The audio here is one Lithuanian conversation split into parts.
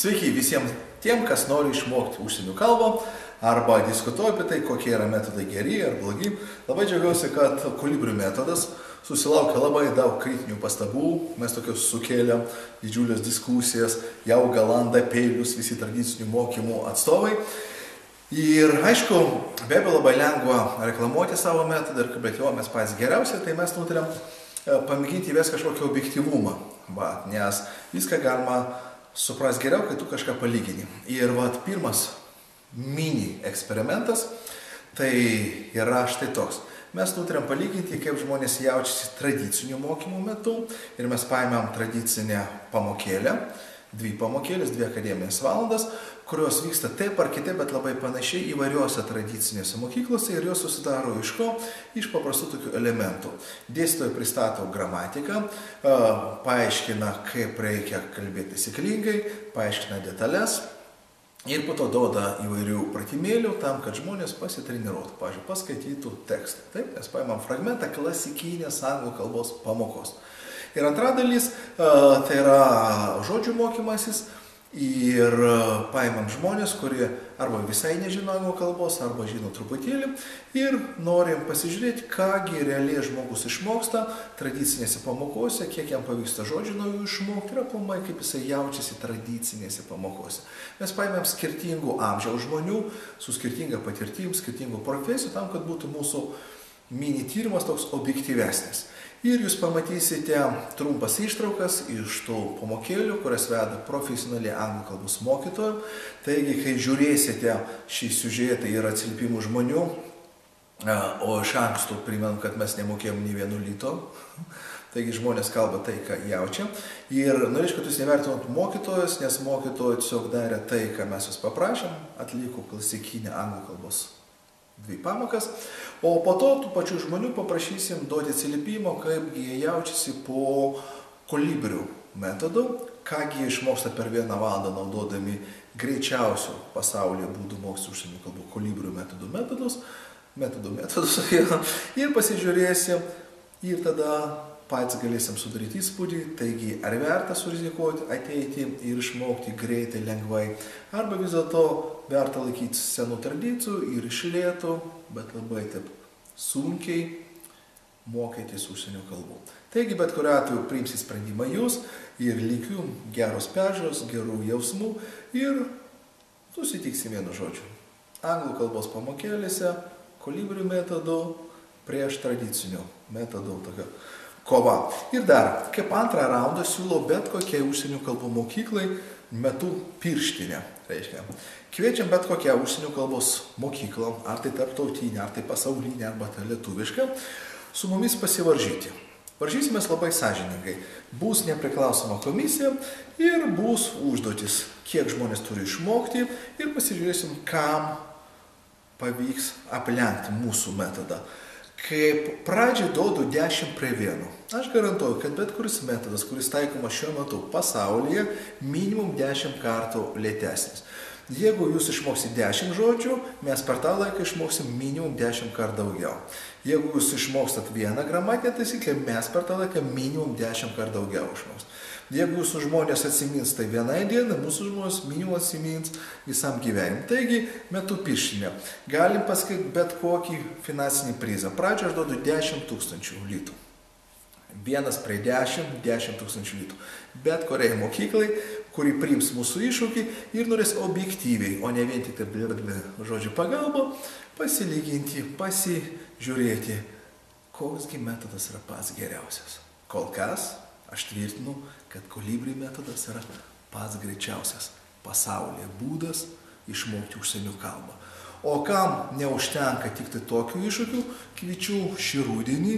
Sveiki visiems tiem, kas nori išmokti užsienio kalbą arba diskutuoja apie tai, kokie yra metodai geri ar blogi. Labai džiaugiuosi, kad kolibrių metodas susilaukia labai daug kritinių pastabų. Mes tokius sukėlėm didžiulės diskusijas, jau galanda peilius visi tradicinių mokymų atstovai. Ir aišku, be abejo labai lengva reklamuoti savo metodą ir kalbėti, o mes patys geriausiai, tai mes nutarėm pamėginti įvesti kažkokį objektyvumą, nes viską galima supras geriau, kai tu kažką palygini. Ir pirmas mini eksperimentas, tai yra štai toks. Mes nutarėm palyginti, kaip žmonės jaučiasi tradicinių mokymų metu. Ir mes paėmėm tradicinę pamokėlę, 2 pamokėlės, 2 akademinės valandas, kurios vyksta taip ar kitaip, bet labai panašiai įvairiuose tradicinėse mokyklose ir jos susidaro iš ko? Iš paprastų tokių elementų. Dėstytojai pristato gramatiką, paaiškina, kaip reikia kalbėti taisyklingai, paaiškina detalės ir po to duoda įvairių pratimėlių tam, kad žmonės pasitreniruotų, pavyzdžiui, paskaitytų tekstą. Taip, mes paimam fragmentą klasikinės anglų kalbos pamokos. Ir antra dalis, tai yra žodžių mokymasis. Ir paimam žmonės, kurie arba visai nežino anglų kalbos, arba žino truputėlį ir norim pasižiūrėti, kągi realiai žmogus išmoksta tradicinėse pamokose, kiek jam pavyksta žodžių naujų išmokti ir aplamai, kaip jisai jaučiasi tradicinėse pamokose. Mes paimėm skirtingų amžiaus žmonių su skirtinga patirtim, skirtingų profesijų, tam, kad būtų mūsų mini tyrimas toks objektyvesnis. Ir jūs pamatysite trumpas ištraukas iš tų pamokėlių, kurias veda profesionaliai anglų kalbos mokytojai. Taigi, kai žiūrėsite šį siužetą ir atsiliepimų žmonių, o iš anksto primenu, kad mes nemokėjom nei vieno lito, taigi žmonės kalba tai, ką jaučia. Ir norėčiau, kad jūs nevertinat mokytojus, nes mokytojai tiesiog darė tai, ką mes jūs paprašėm, atliko klasikinę anglų kalbos 2 pamokas, o po to tų pačių žmonių paprašysim duoti atsiliepimo, kaip jie jaučiasi po kolibrių metodų, kągi jie išmoksta per 1 valandą naudodami greičiausių pasaulyje būdų mokyti užsienio kalbų kolibrių metodus ir pasižiūrėsim ir tada patys galėsim sudaryti įspūdį, taigi ar verta surizikuoti, ateiti ir išmokti greitai, lengvai, arba vis dėlto verta laikyti senų tradicijų ir iš lėto, bet labai taip sunkiai mokytis užsienio kalbų. Taigi, bet kuriuo atveju priimsi sprendimą jūs ir linkiu geros peržiūros, gerų jausmų ir susitiksim vienu žodžiu. Anglų kalbos pamokėlėse, kolibrių metodų prieš tradicinių metodų tokio kova. Ir dar, kaip antrą raundą siūlau bet kokiai užsienio kalbų mokyklai metu pirštinę. Reiškia, kviečiam bet kokią užsienio kalbos mokyklą, ar tai tarptautinę, ar tai pasaulinę, arba tai lietuvišką, su mumis pasivaržyti. Varžysimės labai sąžiningai. Bus nepriklausoma komisija ir bus užduotis, kiek žmonės turi išmokti ir pasižiūrėsim, kam pavyks aplenkti mūsų metodą. Kaip pradžiai duodu 10 prie 1. Aš garantuoju, kad bet kuris metodas, kuris taikomas šiuo metu pasaulyje, minimum 10 kartų lėtesnis. Jeigu jūs išmoksite 10 žodžių, mes per tą laiką išmoksim minimum 10 kartų daugiau. Jeigu jūs išmokstat 1 gramatinę taisyklę, mes per tą laiką minimum 10 kartų daugiau išmoksim. Jeigu jūsų žmonės atsimins tai 1 dieną, mūsų žmonės minimum atsimins visam gyvenimui. Taigi, metu pirštinė. Galim pasakyti bet kokį finansinį prizą. Pradžioje aš duodu 10 000 litų. 1 prie 10, 10 000 litų. Bet kuriai mokyklai, kuri priims mūsų iššūkį ir norės objektyviai, o ne vien tik žodžių pagalba, pasilyginti, pasižiūrėti, koksgi metodas yra pats geriausias. Kol kas aš tvirtinu, kad kolibrių metodas yra pats greičiausias pasaulyje būdas išmokti užsienio kalbą. O kam neužtenka tik tai tokių iššūkių, kviečiu šį rudenį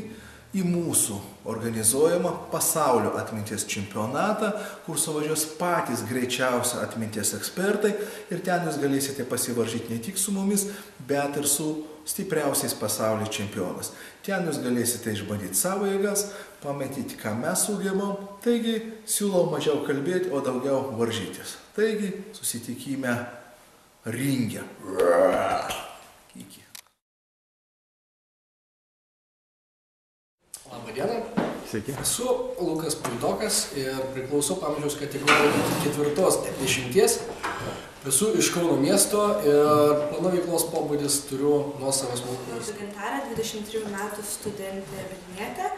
į mūsų organizuojamą pasaulio atminties čempionatą, kur suvažiuos patys greičiausi atminties ekspertai ir ten jūs galėsite pasivaržyti ne tik su mumis, bet ir su stipriausiais pasaulio čempionas. Ten jūs galėsite išbandyti savo jėgas, pamatyti, ką mes sugebam. Taigi, siūlau mažiau kalbėti, o daugiau varžytis. Taigi, susitikime ringe. Iki. Labą dieną. Sveiki. Esu Lukas Puidokas ir priklausau amžiaus kategorijai 4-10. Esu iš Kauno miesto ir mano veiklos pobūdis turiu nuosavas mokyklas. Gintarė, 23 metų studentė Vilnietė.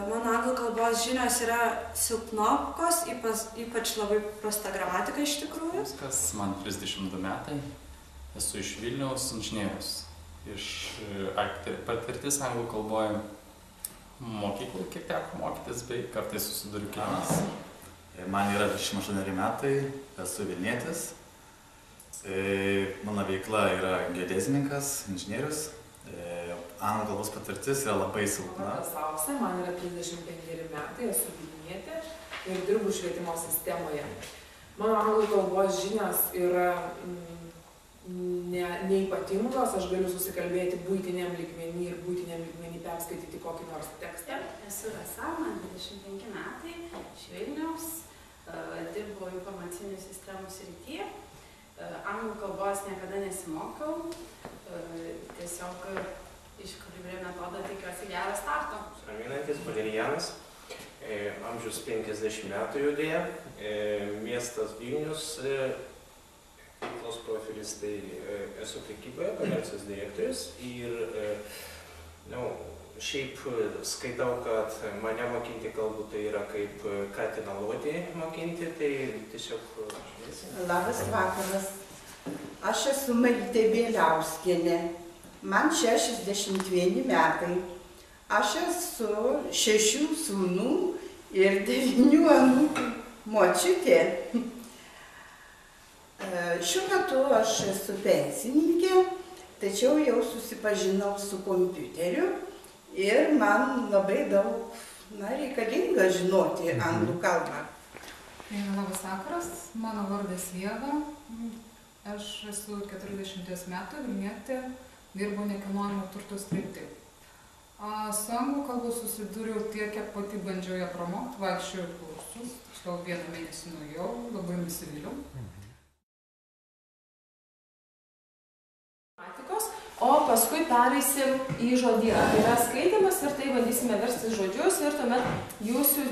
Mano anglų kalbos žinios yra silpnokos, ypač labai prasta gramatika iš tikrųjų. Man 32 metai, esu iš Vilniaus inžinierius. Iš patirtis anglų kalboje mokyklų kiek teko mokytis, bei kartais susiduriu keliais. Man yra 28 metai, esu Vilnietis. Mano veikla yra geodezininkas, inžinierius. Anglų kalbos patirtis yra labai silpna. Man yra 35 metai, esu Vilnietė ir dirbu švietimo sistemoje. Mano anglų kalbos žinios yra neypatingos, aš galiu susikalbėti buitiniam lygmenį ir buitiniam lygmenį perskaityti kokį nors tekstą. Esu Rasa, man 25 metai, iš Vilniaus, dirbu informacinių sistemų srityje. Anglų kalbos niekada nesimokiau, tiesiog iš Kolibri metodo tikiuosi gerą startą. Raminantis Valerijanas, amžius 50 metų judėja, miestas Vilnius, veiklos profilis, tai esu prekyboje, komercijos direktorius ir šiaip skaitau, kad mane mokinti kalbų tai yra kaip katiną lodį mokinti, tai tiesiog šviesiai. Labas vakaras, aš esu Marytė Bieliauskienė, man 61 metai, aš esu 6 sūnų ir 9 anūkų močiutė. Šiuo metu aš esu pensininkė, tačiau jau susipažinau su kompiuteriu ir man labai daug reikalinga žinoti anglų kalbą. Labas vakaras, mano vardas Ieva, aš esu 40 metų, Vilnietė, dirbu nekilnojamo turto srity. Su anglų kalba susidūriau tiek, kiek pati bandžiau ją pramokti, vaikščiojau kursus, tiksliau 1 mėnesį nuėjau, labai nusivyliau. O paskui pereisim į žodyną. Tai yra skaitimas ir tai bandysime versti žodžius ir tuomet jūsų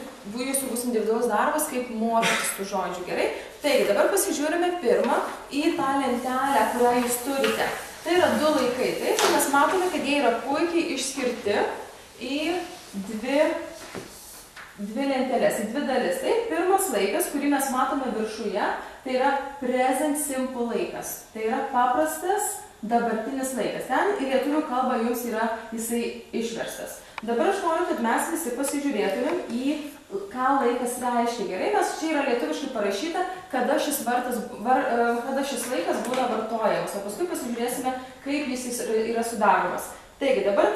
bus individualus darbas, kaip mokytis tų žodžių. Gerai? Taigi, dabar pasižiūrime pirmą į tą lentelę, kurią jūs turite. Tai yra 2 laikai. Taip, mes matome, kad jie yra puikiai išskirti į dvi lentelės, į 2 dalis. Taip, pirmas laikas, kurį mes matome viršuje, tai yra present simple laikas. Tai yra paprastas dabartinis laikas. Ten į lietuvių kalbą jums yra jisai išverstas. Dabar aš noriu, kad mes visi pasižiūrėtumėm į ką laikas reiškia. Gerai, nes čia yra lietuviškai parašyta, kada šis laikas būna vartojamas. O paskui pasižiūrėsime, kaip jis yra sudaromas. Taigi, dabar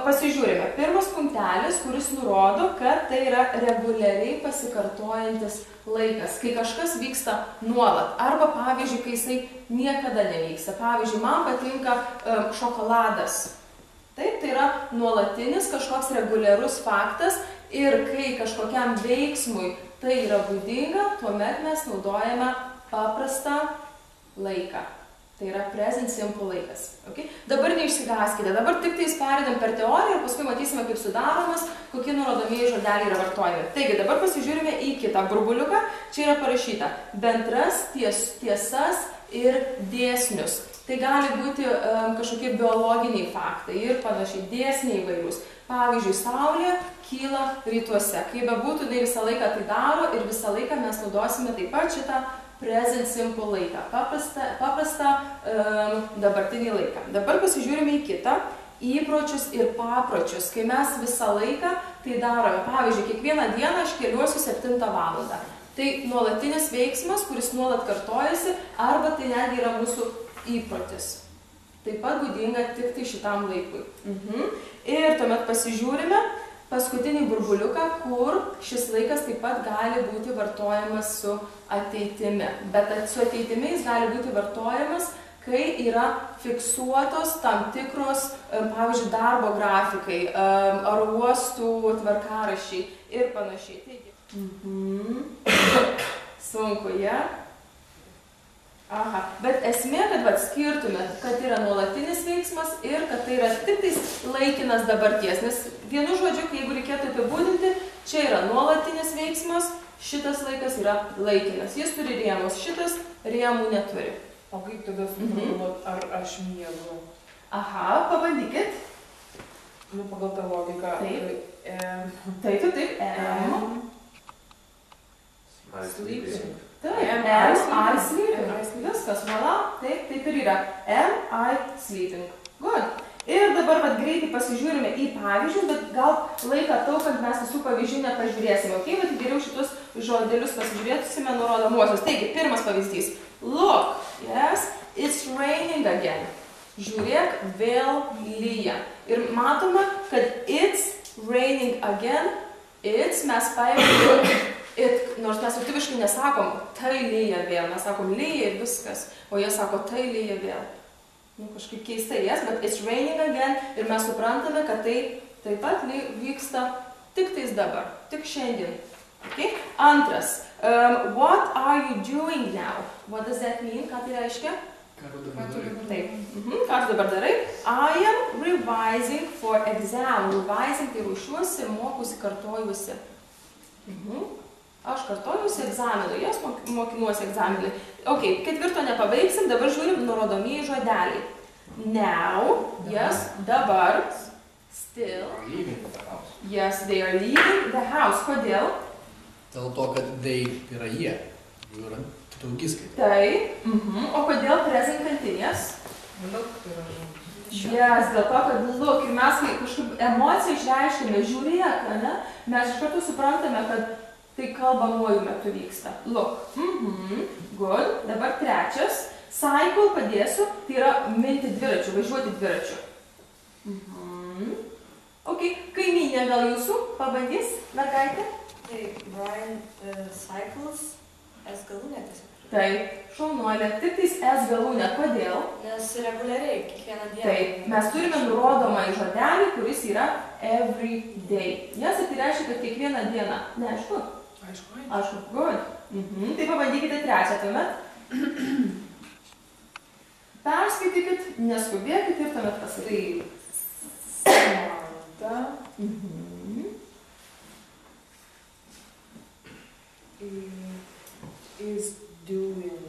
pasižiūrime. Pirmas punktelis, kuris nurodo, kad tai yra reguliariai pasikartojantis laikas, kai kažkas vyksta nuolat. Arba, pavyzdžiui, kai jisai niekada nevyksta. Pavyzdžiui, man patinka šokoladas. Taip, tai yra nuolatinis kažkoks reguliarus faktas ir kai kažkokiam veiksmui tai yra būdinga, tuomet mes naudojame paprastą laiką. Tai yra present simple laikas. Okay? Dabar neišsigąskite, dabar tik tais perėdam per teoriją ir paskui matysime, kaip sudaromas, kokie nurodomieji žodeliai yra vartojami. Taigi, dabar pasižiūrime į kitą burbuliuką. Čia yra parašyta bendras tiesas ir dėsnius. Tai gali būti kažkokie biologiniai faktai ir panašiai dėsniai įvairūs. Pavyzdžiui, saulė kyla rytuose. Kaip bebūtų, tai visą laiką tai daro ir visą laiką mes naudosime taip pat šitą present simple laiką, paprastą dabartinį laiką. Dabar pasižiūrime į kitą, įpročius ir papročius, kai mes visą laiką tai darome. Pavyzdžiui, kiekvieną dieną aš keliuosiu 7 valandą. Tai nuolatinis veiksmas, kuris nuolat kartojasi, arba tai netgi yra mūsų įprotis. Taip pat būdinga tik tai šitam laikui. Ir tuomet pasižiūrime paskutinį burbuliuką, kur šis laikas taip pat gali būti vartojamas su ateitimi. Bet su ateitimi jis gali būti vartojamas, kai yra fiksuotos tam tikros, pavyzdžiui, darbo grafikai, oro uostų tvarkaraščiai ir panašiai. Taigi. Sunku, ja? Aha, bet esmė, kad atskirtumėt, kad yra nuolatinis veiksmas ir kad tai yra tik tais laikinas dabarties. Nes vienu žodžiu, jeigu reikėtų apibūdinti, čia yra nuolatinis veiksmas, šitas laikas yra laikinas. Jis turi rėmus, šitas rėmų neturi. O kaip tada suformuluot, ar aš miegu? Aha, pabandykit. Nu, pagal tą logiką. Taip. Sleeping. Taip, am I sleeping. Viskas, voilà, taip ir yra. Am I sleeping. Good. Ir dabar greitai pasižiūrime į pavyzdžius, bet gal laiką taupant mes visų pavyzdžių nepažiūrėsime. Ok, bet geriau šitus žodelius pasižiūrėtusime nurodomuosius. Taigi, pirmas pavyzdys. Look, yes, it's raining again. Žiūrėk, vėl lyja. Ir matome, kad it's raining again, it's mes paėmėme it, nors mes lietuviškai nesakom, tai lyja vėl, mes sakom lyja ir viskas, o jie sako, tai lyja vėl. Nu, kažkaip keistai, yes, but it's raining again ir mes suprantame, kad tai taip pat vyksta tik tais dabar, tik šiandien. Okay? Antras, what are you doing now? What does that mean? Ką tai reiškia? Ką tu dabar darai? Taip. Ką tu dabar darai? I am revising for exam. Revising tai ruošiuosi, mokusi, kartojuosi. Aš kartojuosi egzaminui, jas mokinuosi egzaminui. Ok, ketvirto nepabaigsim, dabar žiūrim nurodomieji žodeliai. Now, yes, dabar, still. Yes, they are leaving the house. Kodėl? Dėl to, kad they yra jie. Jų yra daugiskaita. Taip. O kodėl present continuous? Look yra žodis. Yes, dėl to, kad look, ir mes kažkaip emociją išreiškime, žiūrėk, ne? Mes iš karto suprantame, kad tai kalbamuoju metu vyksta. Look. Good. Dabar trečias. Cycle padėsiu, tai yra minti dviračių, važiuoti dviračių. Ok, kaimynė gal jūsų pabandys, mergaitė? Tai Brian cycles S galūnė tiesiog. Taip, šaunuolė, tik tais S galūnė. Kodėl? Nes reguliariai, kiekvieną dieną. Taip, mes turime nurodomą į žodelį, kuris yra every day. Jas tai reiškia, kad kiekvieną dieną. Neaišku? Aišku, good. Tai pabandykite trečią tuomet. Perskaitykit, neskubėkit ir tuomet pasakykit. Samantha is doing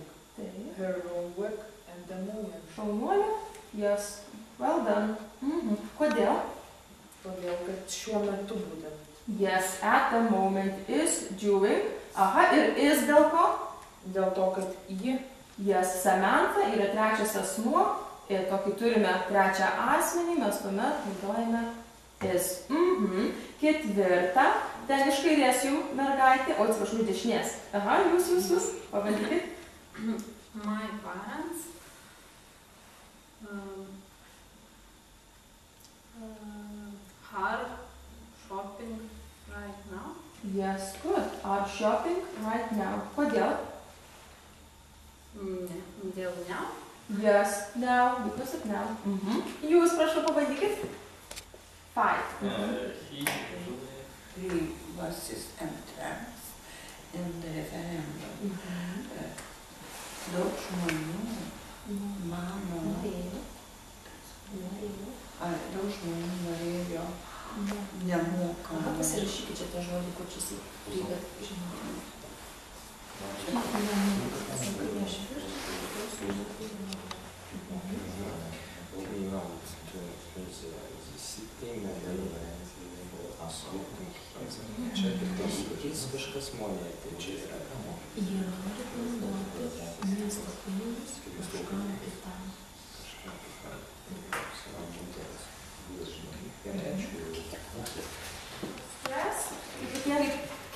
her homework at the moment. Šaunuolė? Yes. Well done. Kodėl? Todėl, kad šiuo metu būtent. Yes, at the moment is doing. Aha, ir is dėl ko? Dėl to, kad ji. Yes, Samantha yra trečias asmuo. Ir tokį turime trečią asmenį, mes tuomet naudojame is. Ketvirta. Ten iš kairės jų mergaitė. O, atsiprašau, dešinės. Aha, jūs. Pabandykit. My parents are shopping right now. Yes, good. Are shopping right now. Kodėl? Ne, dėl now. Yes, now, because of now. Jūs, prašau, pabandykit. 5. He was his entrance in the referendum. Daug žmonių mano, daug žmonių norėjo nemokamą. Pasirašykit čia tą žodį, kur čia reikia žinoti. Čia jis kažkas monė, tai čia yra. Jie nori panaudoti miesto pinigus kažkam kitam.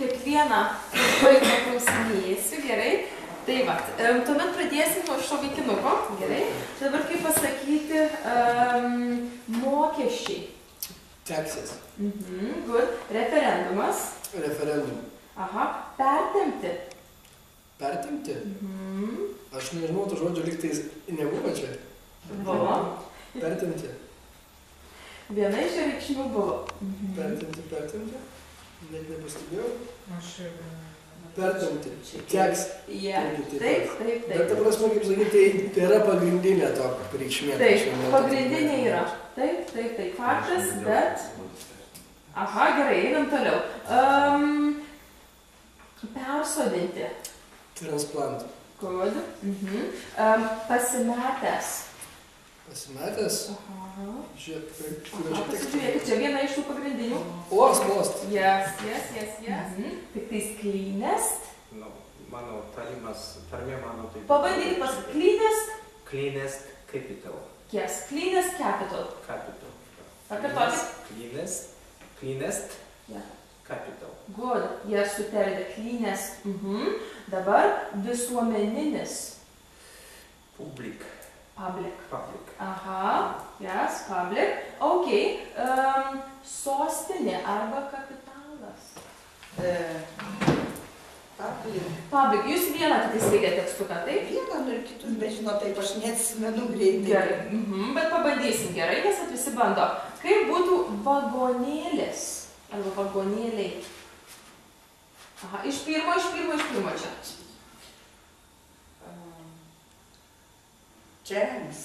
Kiekvieną vaiką klausinėsiu, gerai? Tai va, tuomet pradėsim nuo šio vaikinuko, gerai? Dabar kaip pasakyti mokesčiai. Taxes. Good. Referendumas. Referendum. Aha. Pertempti. Pertempti? Aš nežinau, to žodžio lygtais nebuvo čia. Buvo. Pertempti. Viena iš reikšmių buvo. Pertempti. Net nepastebėjau. Aš ir pertempti. Teks. Taip. Bet ta prasme, kaip sakyti, tai yra pagrindinė to reikšmė. Taip, pagrindinė yra. Taip, faktas, bet... Aha, gerai, einam toliau. Persodinti. Transplant. Good. Pasimetęs. Pasimetęs? Aha. Žiūrėkit, čia viena iš tų pagrindinių. Lost. Yes. Tik tai cleanest. Mano tarmė mano taip. Pabandykit pasakyti. Cleanest. Cleanest capital. Yes, cleanest capital. Capital. Pakartokit. Cleanest Yeah. capital. Good. Yes, sutelkite. Cleanest. Dabar visuomeninis. Public. Aha. Yes, public. Okay. Sostinė arba kapitalas. Public. Jūs vieną tik skaitėte tekstuką, taip? Vieną ir kitus, bet žinot, taip aš neatsimenu greitai. Gerai. Bet pabandysim gerai, nes visi bando. Kaip būtų vagonėlis arba vagonėliai? Aha, iš pirmo čia. Trams.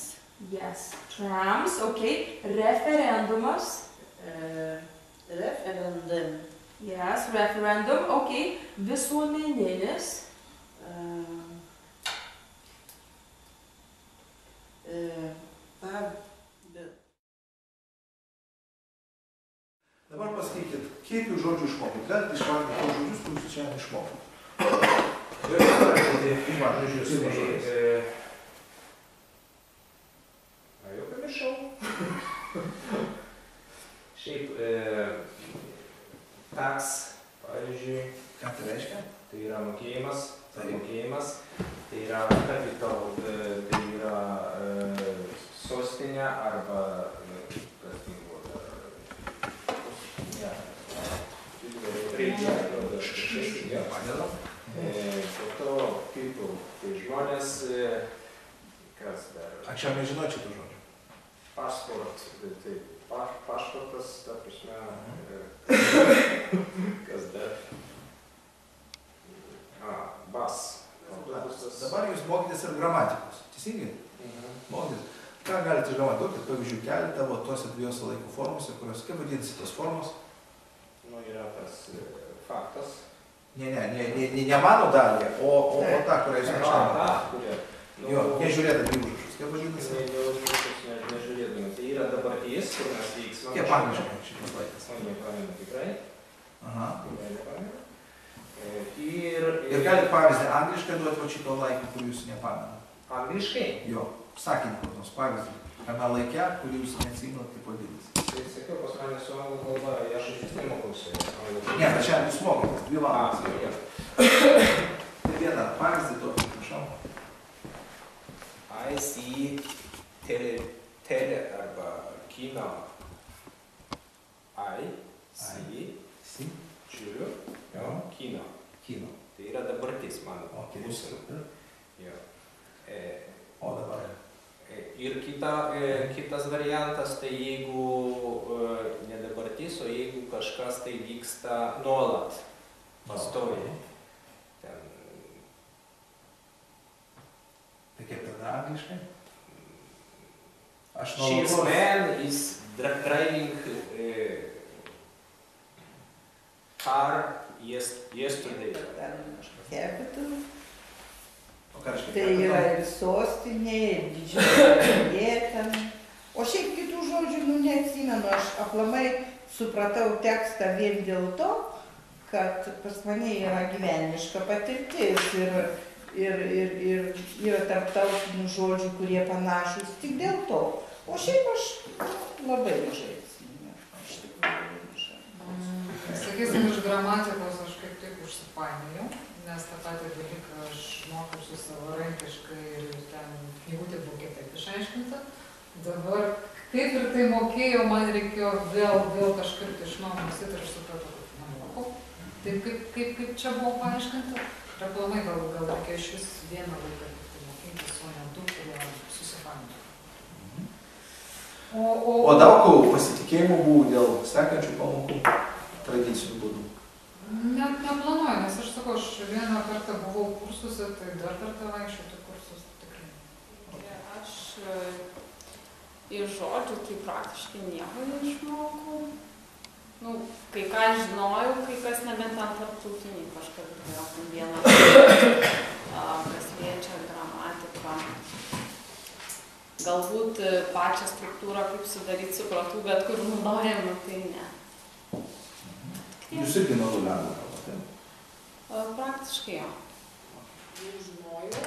Yes, trams, okay. Referendumas. Referendum. Yes, referendum, okay. Visuomeninis. Dabar pasakykit, kiek jūs žodžių išmokit? Galite išvardinti tos žodžius, kuriuos jūs šiandien išmokit. Jau pamiršau. Šiaip, tax, pavyzdžiui, ką tai reiškia? Tai yra mokėjimas, tai yra capital, tai yra sostinė arba, kas tai buvo, po to people, tai žmonės, kas dar? Aš jau nežinau šitų žodžių. Pasport, tai pašportas, ta prasme, kas dar? Bas. Dabar jūs mokytės ir gramatikos, teisingai? Mokytės. Ką galite išgramatikoti, pavyzdžiui, keletą tuose dviejose laiko formose, kurios, kaip vadinasi tos formos? Yra tas faktas. Ne mano dalį, o ta, kurią jūs nežinome. Jo, nežiūrėdami užrašus, kaip vadinasi? Nežiūrėdami. Tai yra dabartys, kur mes veiksmą. Kiek angliškai šitas laikas? O nepamenu tikrai. Aha. Nepamenu. Ir galite pavyzdį angliškai duoti va šito laiką, kurį jūs nepamenu. Angliškai? Jo, sakinį kur nors pavyzdį. Kame laikė, kurį jūs neatsimenat, kaip vadinasi. Tai sakiau, pas mane su anglų kalba, aš iš vis nemokausi. Ne, bet šiandien jūs mokotės, 2 valandas. Tai vieną pavyzdį tokį, prašau. I see tele arba kino. I see, žiūriu, kino. Tai yra dabartis mano. Būsena. O dabar. Ir kitas variantas, tai jeigu ne dabartis, o jeigu kažkas tai vyksta nuolat, pastoviai. Tai kaip tada angliškai? This man is driving car yesterday. Capital. Tai yra ir sostinė, ir didžioji ten. O šiaip kitų žodžių neatsimenu, aš aplamai supratau tekstą vien dėl to, kad pas mane yra gyvenimiška patirtis ir yra tarptautinių žodžių, kurie panašus tik dėl to. O šiaip aš labai mažai atsimenu. Iš tikrųjų mažai. Sakysim, iš gramatikos aš kaip tik užsipainėjau, nes tą patį dalyką aš mokausi savarankiškai ir ten knygutė buvo kitaip išaiškinta. Dabar kaip ir tai mokėjau, man reikėjo vėl kažkaip iš naujo mąstyti ir aš supratau, kad nemokau. Taip kaip čia buvo paaiškinta. Ir aplamai gal reikia iš vis vieną laiką mokintis, o ne 2, kurie susipainioja. O daug pasitikėjimų buvo dėl sekančių pamokų tradicinių būdų? Net neplanuoju, nes aš sakau, aš vieną kartą buvau kursuose, tai dar kartą vaikščioti kursus tikrai. Aš iš žodžių tai praktiškai nieko neišmokau. Nu, kai ką žinojau, kai kas nebent ant tarptautiniai kažką girdėjau vieną, kas liečia gramatiką. Galbūt pačią struktūrą, kaip sudaryti, supratau, bet kur naudojama, tai ne. Jūs irgi naudojate anglų kalbą, taip? Praktiškai jo. Jau žinojau,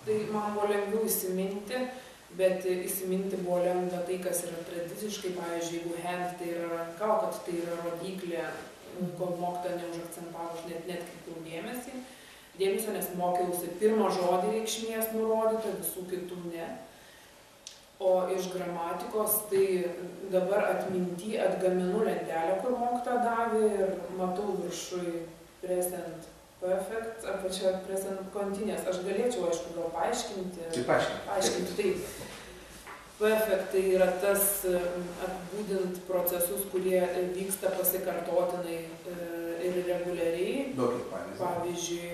tai man buvo lengviau įsiminti, bet įsiminti buvo lengva tai, kas yra tradiciškai, pavyzdžiui, jeigu hand tai yra ranka, o kad tai yra rodiklė, kol mokytoja neužakcentavo, aš net netkreipiau dėmesio, nes mokiausi pirmą žodį reikšmės nurodytą, visų kitų ne. O iš gramatikos tai dabar atminty atgaminu lentelę, kur mokytoja davė ir matau viršui present perfect, apačioje present continuous. Aš galėčiau, aišku, gal paaiškinti. Tai paaiškinti. Taip. Perfect tai yra tas apibūdint procesus, kurie vyksta pasikartotinai ir reguliariai. Duokit pavyzdį. Pavyzdžiui,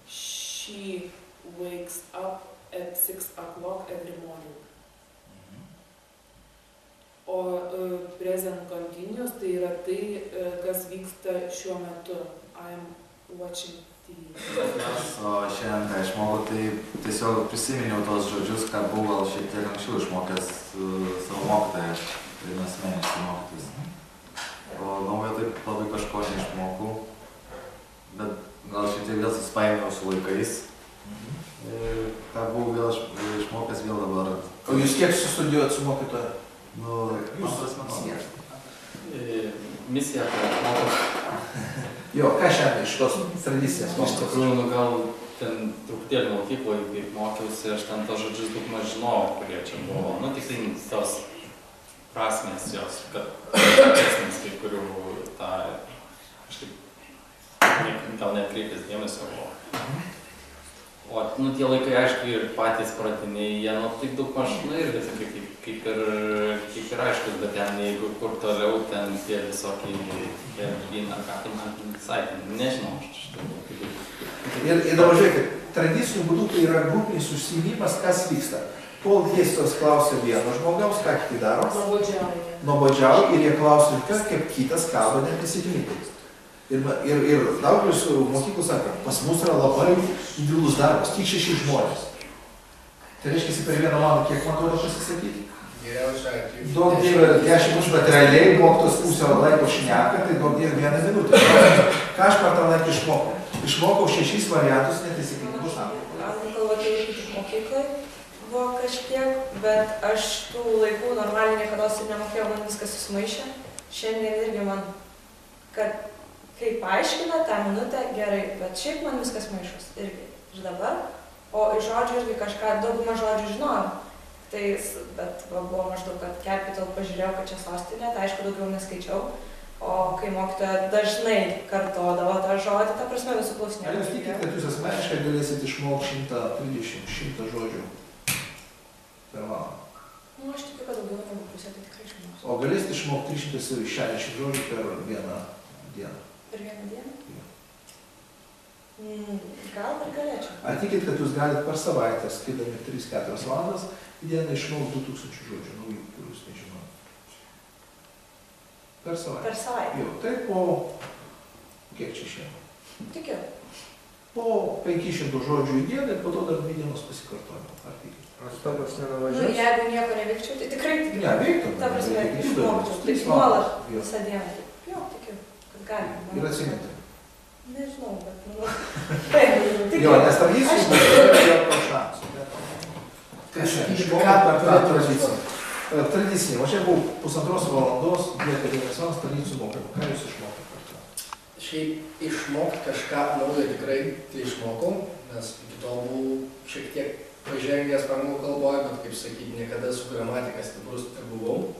she wakes up at 6 o'clock every morning. O present continuous tai yra tai, kas vyksta šiuo metu. I'm watching TV. O šiandien, ką išmokau, tai tiesiog prisiminiau tos žodžius, ką buvau gal šiek tiek anksčiau išmokęs savo mokytoją, tai asmeniškai mokytis. O naujo taip labai kažko neišmokau, bet gal šiek tiek vėl susipainiau su laikais. Ką buvau vėl išmokęs vėl dabar. O jūs kiek sustudijuojat su mokytoja? Nu, antras metas. Misija, ką išmokau. Jo, ką šiandien iš tos tradicijos? Iš tikrųjų, nu gal ten truputėlį mokykloje, kaip mokiausi, aš ten tos žodžius daug maž žinojau, kurie čia buvo. Nu, tik tai tos prasmės jos, kad esmės kai kurių tą kažkaip gal nekreipęs dėmesio buvo. O, nu, tie laikai, aišku, ir patys pratiniai, jie, nu, tik daug maž, nu, irgi tokie kaip ir aiškus, bet ten, jeigu kur toliau, ten tie visokiai, vyna, ką tai man visai, nežinau, aš šitą. Ir dabar žiūrėkit, tradicinių būdų tai yra grupinis užsiėmimas, kas vyksta. Kol dėstytojas klausia vieno žmogaus, ką kiti daro? Nuobodžiauja ir jie klausia, kas kaip kitas kalba netaisyklingai. Ir daugelis mokyklų sako, pas mus yra labai individualus darbas, tik 6 žmonės. Tai reiškia, per vieną valandą kiek man duoda pasisakyti? Geriausiai. Daug dievė 10 minučių, bet realiai mokytos pusę laiko šneka, tai daug dievė 1 minutę. Ką aš per tą laiką išmokau? Išmokau 6 variantus netaisyklingus sąvokų. Anglų kalba tai iš mokyklai buvo kažkiek, bet aš tų laikų normaliai niekada ir nemokėjau, man viskas susimaišė. Šiandien irgi man, kad kai paaiškina tą minutę, gerai, bet šiaip man viskas maišus irgi iš dabar. O iš žodžių irgi kažką, daugumą žodžių žinojau. Tai, bet buvo maždaug, kad capital pažiūrėjau, kad čia sostinė, tai aišku daugiau neskaičiau. O kai mokytoja dažnai kartodavo tą žodį, ta prasme visų klausinėjau. Ar jūs tikite, kad jūs asmeniškai galėsit išmokti 130 žodžių per valandą? Nu, aš tikiu, kad daugiau negu pusę, tai tikrai išmoksiu. O galėsit išmokti 360 žodžių per vieną dieną? Per vieną dieną? Gal ir galėčiau. Ar tikit, kad jūs galite per savaitę, skaidami 3-4 valandas, į dieną išmokti 2000 žodžių, naujų, kurius nežinau? Per savaitę? Per savaitę. Jo, tai po... kiek čia šiandien? Tikiu. Po 500 žodžių į dieną ir po to dar 2 dienos pasikartojimo. Ar tikit? Astogos Nu, nenuvažiuos? jeigu nieko neveikčiau, tai tikrai tikiu. Ne, veiktum. Ta prasme, išmokčiau. Tai nuolat visą dieną. Jo, tikiu, kad galima. Ir atsiminti. Nežinau, bet nu... Taip, Jo, nes tradicijų yra jokio šansų. Tai išmokau per tą tradiciją. Tradicinį, o čia buvo 1,5 valandos, 2-3 valandos tradicijų mokymų. Ką jūs išmokėte per tą? Šiaip išmokti kažką naujo tikrai tai išmokau, nes iki tol buvau šiek tiek pažengęs anglų kalboje, bet kaip sakyti, niekada su gramatika stiprus nebuvau.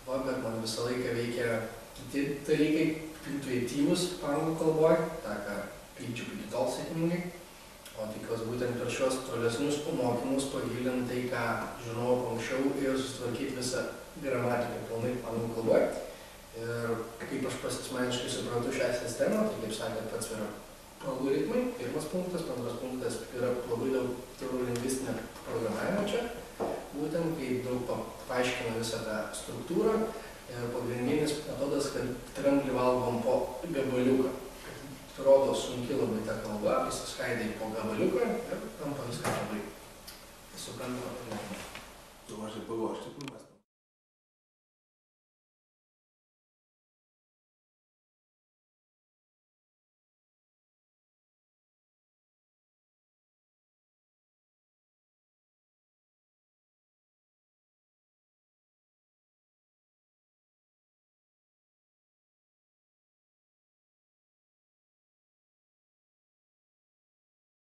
Va, bet man visą laiką veikia kiti dalykai, intuityvus anglų kalboje, tą ką krypčiau iki tol sėkmingai. O tikiuosi būtent per šios tolesnius mokymus pagilinti tai, ką žinojau anksčiau ir sutvarkyti visą gramatiką pilnai anglų kalboje. Ir kaip aš asmeniškai suprantu šią sistemą, tai kaip sakėt, pats yra algoritmai, pirmas punktas, antras punktas yra labai daug neurolingvistinio programavimo čia, būtent kaip daug paaiškina visą tą struktūrą ir pagrindinis metodas, kad dramblį valgom po gabaliuką. Rodo sunki labai ta kalba, įsiskaidai po gabaliuką ir tampa viską labai suprantama. Tu mažai pagalvoji, iš tikrųjų mes